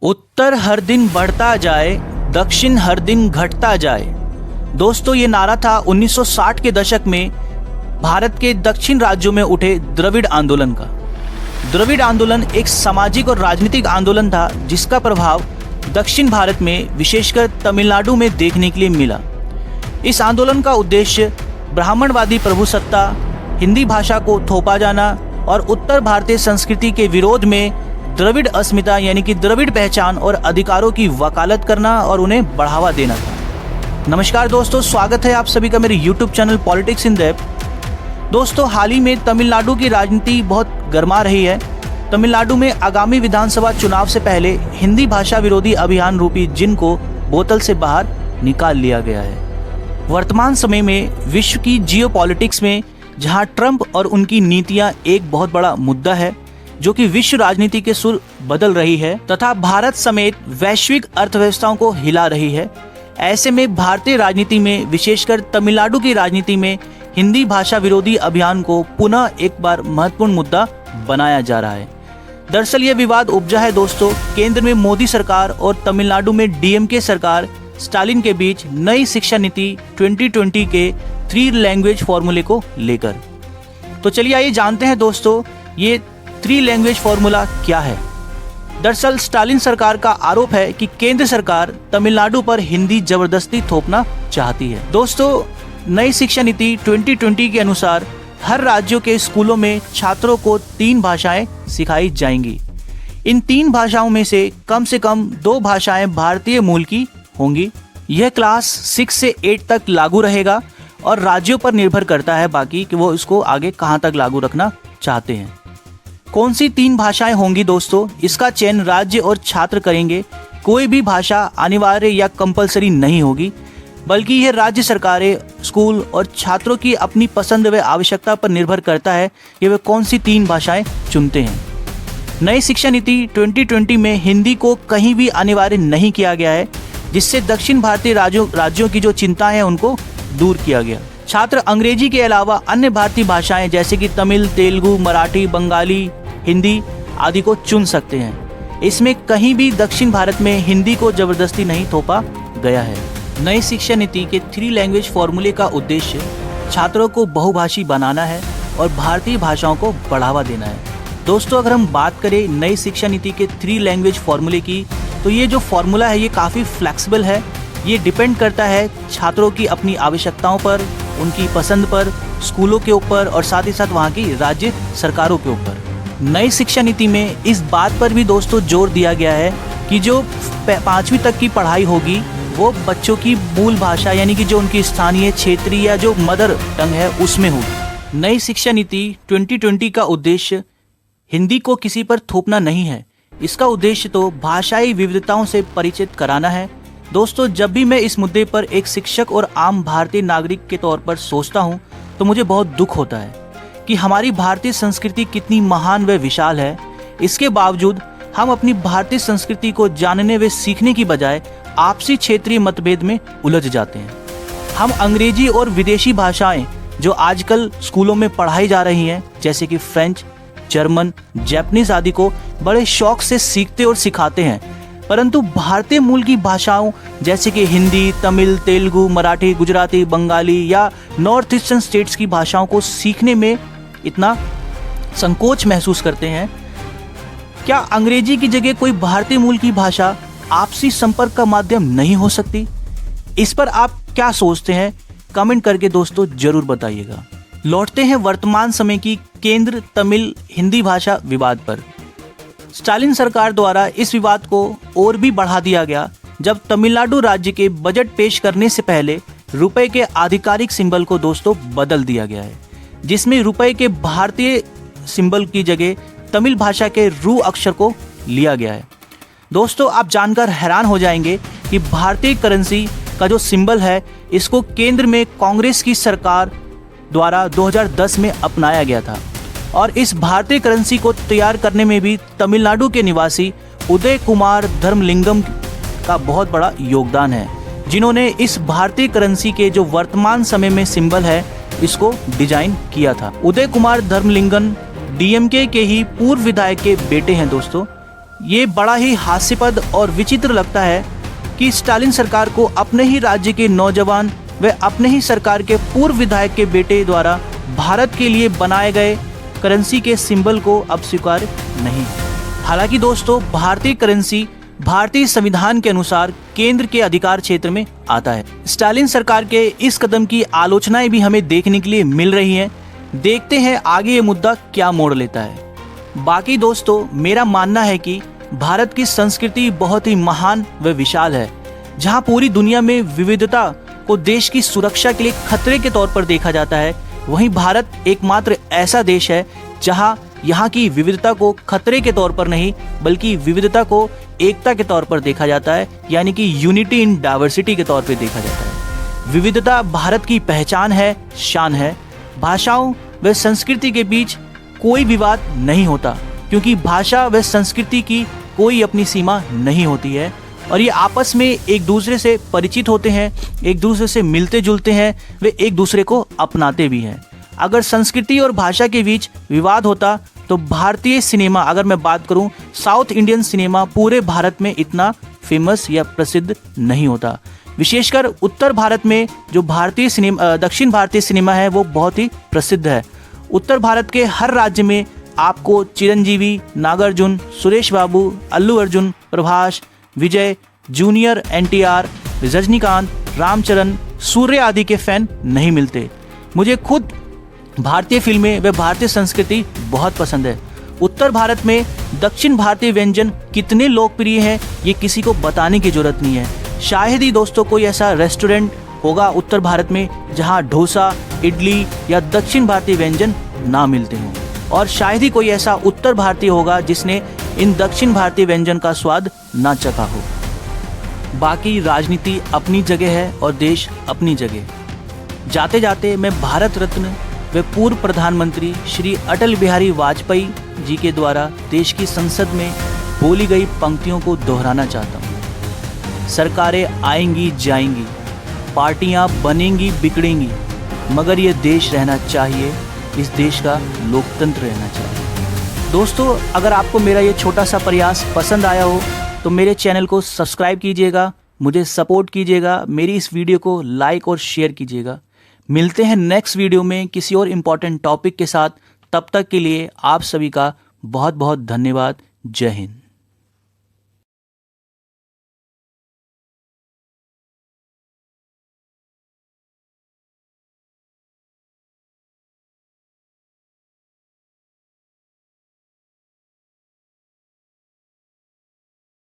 उत्तर हर दिन बढ़ता जाए, दक्षिण हर दिन घटता जाए। दोस्तों, ये नारा था 1960 के दशक में भारत के दक्षिण राज्यों में उठे द्रविड़ आंदोलन का। द्रविड़ आंदोलन एक सामाजिक और राजनीतिक आंदोलन था जिसका प्रभाव दक्षिण भारत में विशेषकर तमिलनाडु में देखने के लिए मिला। इस आंदोलन का उद्देश्य ब्राह्मणवादी प्रभुसत्ता, हिंदी भाषा को थोपा जाना और उत्तर भारतीय संस्कृति के विरोध में द्रविड़ अस्मिता यानी कि द्रविड़ पहचान और अधिकारों की वकालत करना और उन्हें बढ़ावा देना था। नमस्कार दोस्तों, स्वागत है आप सभी का मेरे YouTube channel politics in depth. दोस्तों, हाल ही में तमिलनाडु की राजनीति बहुत गर्मा रही है। तमिलनाडु में आगामी विधानसभा चुनाव से पहले हिंदी भाषा विरोधी अभियान रूपी जिन को बोतल से बाहर निकाल लिया गया है। वर्तमान समय में विश्व की जियोपॉलिटिक्स में जहां ट्रंप और उनकी नीतियां एक बहुत बड़ा मुद्दा है जो कि विश्व राजनीति के सुर बदल रही है तथा भारत समेत वैश्विक अर्थव्यवस्थाओं को हिला रही है, ऐसे में भारतीय राजनीति में विशेषकर तमिलनाडु की राजनीति में हिंदी भाषा विरोधी अभियान को पुनः एक बार महत्वपूर्ण मुद्दा बनाया जा रहा है। दरअसल यह विवाद उपजा है दोस्तों केंद्र में मोदी सरकार और तमिलनाडु में डीएमके सरकार स्टालिन के बीच नई शिक्षा नीति 2020 के 3 लैंग्वेज फॉर्मूले को लेकर। तो चलिए आइए जानते हैं दोस्तों ये 3 लैंग्वेज फॉर्मूला क्या है। दरअसल स्टालिन सरकार का आरोप है कि केंद्र सरकार तमिलनाडु पर हिंदी जबरदस्ती थोपना चाहती है। दोस्तों, नई शिक्षा नीति 2020 के अनुसार हर राज्यों के स्कूलों में छात्रों को 3 भाषाएं सिखाई जाएंगी। इन 3 भाषाओं में से कम 2 भाषाएं भारतीय मूल की होंगी। यह क्लास 6 से 8 तक लागू रहेगा और राज्यों पर निर्भर करता है बाकी कि वो इसको आगे कहां तक लागू रखना चाहते हैं। कौन सी 3 भाषाएं होंगी दोस्तों, इसका चयन राज्य और छात्र करेंगे। कोई भी भाषा अनिवार्य या कंपलसरी नहीं होगी, बल्कि यह राज्य सरकारें, स्कूल और छात्रों की अपनी पसंद व आवश्यकता पर निर्भर करता है कि वे कौन सी 3 भाषाएं चुनते हैं। नई शिक्षा नीति 2020 में हिंदी को कहीं भी अनिवार्य नहीं किया गया है, जिससे दक्षिण भारतीय राज्यों की जो चिंताएं हैं उनको दूर किया गया। छात्र अंग्रेजी के अलावा अन्य भारतीय भाषाएं जैसे कि तमिल, तेलुगु, मराठी, बंगाली, हिंदी आदि को चुन सकते हैं। इसमें कहीं भी दक्षिण भारत में हिंदी को जबरदस्ती नहीं थोपा गया है। नई शिक्षा नीति के 3 लैंग्वेज फॉर्मूले का उद्देश्य छात्रों को बहुभाषी बनाना है और भारतीय भाषाओं को बढ़ावा देना है। दोस्तों, अगर हम बात करें नई शिक्षा नीति के 3 लैंग्वेज फॉर्मूले की, तो ये जो फॉर्मूला है ये काफ़ी फ्लेक्सिबल है। ये डिपेंड करता है छात्रों की अपनी आवश्यकताओं पर, उनकी पसंद पर, स्कूलों के ऊपर और साथ ही साथ वहाँ की राज्य सरकारों के ऊपर। नई शिक्षा नीति में इस बात पर भी दोस्तों जोर दिया गया है कि जो 5वीं तक की पढ़ाई होगी वो बच्चों की मूल भाषा यानी कि जो उनकी स्थानीय, क्षेत्रीय या जो मदर टंग है उसमें होगी। नई शिक्षा नीति 2020 का उद्देश्य हिंदी को किसी पर थोपना नहीं है। इसका उद्देश्य तो भाषाई विविधताओं से परिचित कराना है। दोस्तों, जब भी मैं इस मुद्दे पर एक शिक्षक और आम भारतीय नागरिक के तौर पर सोचता हूँ तो मुझे बहुत दुख होता है कि हमारी भारतीय संस्कृति कितनी महान व विशाल है। इसके बावजूद हम अपनी भारतीय संस्कृति को जानने व सीखने की बजाय आपसी क्षेत्रीय मतभेद में उलझ जाते हैं। हम अंग्रेजी और विदेशी भाषाएं जो आजकल स्कूलों में पढ़ाई जा रही हैं जैसे कि फ्रेंच, जर्मन, जापानीज आदि को बड़े शौक से सीखते और सिखाते हैं, परंतु भारतीय मूल की भाषाओं जैसे कि हिंदी, तमिल, तेलुगु, मराठी, गुजराती, बंगाली या नॉर्थ ईस्टर्न स्टेट्स की भाषाओं को सीखने में इतना संकोच महसूस करते हैं। क्या अंग्रेजी की जगह कोई भारतीय मूल की भाषा आपसी संपर्क का माध्यम नहीं हो सकती? इस पर आप क्या सोचते हैं? कमेंट करके दोस्तों जरूर बताइएगा। लौटते हैं वर्तमान समय की केंद्र तमिल हिंदी भाषा विवाद पर। स्टालिन सरकार द्वारा इस विवाद को और भी बढ़ा दिया गया जब तमिलनाडु राज्य के बजट पेश करने से पहले रुपए के आधिकारिक सिंबल को दोस्तों बदल दिया गया है, जिसमें रुपए के भारतीय सिंबल की जगह तमिल भाषा के रू अक्षर को लिया गया है। दोस्तों, आप जानकर हैरान हो जाएंगे कि भारतीय करेंसी का जो सिंबल है इसको केंद्र में कांग्रेस की सरकार द्वारा 2010 में अपनाया गया था और इस भारतीय करेंसी को तैयार करने में भी तमिलनाडु के निवासी उदय कुमार धर्मलिंगम का बहुत बड़ा योगदान है, जिन्होंने इस भारतीय करेंसी के जो वर्तमान समय में सिंबल है इसको डिजाइन किया था। उदय कुमार धर्मलिंगम डीएमके के ही पूर्व विधायक के बेटे हैं दोस्तों। ये बड़ा ही हास्यास्पद और विचित्र लगता है कि स्टालिन सरकार को अपने ही राज्य के नौजवान व अपने ही सरकार के पूर्व विधायक के बेटे द्वारा भारत के लिए बनाए गए करेंसी के सिंबल को अब स्वीकार नहीं। हालांकि दोस्तों, भारतीय करेंसी भारतीय संविधान के अनुसार केंद्र के अधिकार क्षेत्र में आता है। स्टालिन सरकार के इस कदम की आलोचनाएं भी हमें देखने के लिए मिल रही हैं। देखते हैं आगे ये मुद्दा क्या मोड़ लेता है। बाकी दोस्तों, मेरा मानना है कि भारत की संस्कृति बहुत ही महान व विशाल है। जहां पूरी दुनिया में विविधता को देश की सुरक्षा के लिए खतरे के तौर पर देखा जाता है, वहीं भारत एकमात्र ऐसा देश है जहां यहाँ की विविधता को खतरे के तौर पर नहीं बल्कि विविधता को एकता के तौर पर देखा जाता है, यानी कि यूनिटी इन डाइवर्सिटी के तौर पर देखा जाता है। विविधता भारत की पहचान है, शान है। भाषाओं व संस्कृति के बीच कोई विवाद नहीं होता, क्योंकि भाषा व संस्कृति की कोई अपनी सीमा नहीं होती है और ये आपस में एक दूसरे से परिचित होते हैं, एक दूसरे से मिलते जुलते हैं, वे एक दूसरे को अपनाते भी हैं। अगर संस्कृति और भाषा के बीच विवाद होता तो भारतीय सिनेमा, अगर मैं बात करूं, साउथ इंडियन सिनेमा पूरे भारत में इतना फेमस या प्रसिद्ध नहीं होता। विशेषकर उत्तर भारत में जो भारतीय सिनेमा, दक्षिण भारतीय सिनेमा है, वो बहुत ही प्रसिद्ध है। उत्तर भारत के हर राज्य में आपको चिरंजीवी, नागार्जुन, सुरेश बाबू, अल्लू अर्जुन, प्रभास, विजय, जूनियर NTR, रजनीकांत, रामचरण, सूर्य आदि के फैन नहीं मिलते। मुझे खुद भारतीय फिल्में व भारतीय संस्कृति बहुत पसंद है। उत्तर भारत में दक्षिण भारतीय व्यंजन कितने लोकप्रिय हैं ये किसी को बताने की जरूरत नहीं है। शायद ही दोस्तों कोई ऐसा रेस्टोरेंट होगा उत्तर भारत में जहां डोसा, इडली या दक्षिण भारतीय व्यंजन ना मिलते हों, और शायद ही कोई ऐसा उत्तर भारतीय होगा जिसने इन दक्षिण भारतीय व्यंजन का स्वाद ना चखा हो। बाकी राजनीति अपनी जगह है और देश अपनी जगह। जाते जाते मैं भारत रत्न व पूर्व प्रधानमंत्री श्री अटल बिहारी वाजपेयी जी के द्वारा देश की संसद में बोली गई पंक्तियों को दोहराना चाहता हूँ। सरकारें आएंगी जाएंगी, पार्टियां बनेंगी बिगड़ेंगी, मगर ये देश रहना चाहिए, इस देश का लोकतंत्र रहना चाहिए। दोस्तों, अगर आपको मेरा ये छोटा सा प्रयास पसंद आया हो तो मेरे चैनल को सब्सक्राइब कीजिएगा, मुझे सपोर्ट कीजिएगा, मेरी इस वीडियो को लाइक और शेयर कीजिएगा। मिलते हैं नेक्स्ट वीडियो में किसी और इम्पोर्टेंट टॉपिक के साथ। तब तक के लिए आप सभी का बहुत बहुत धन्यवाद। जय हिंद।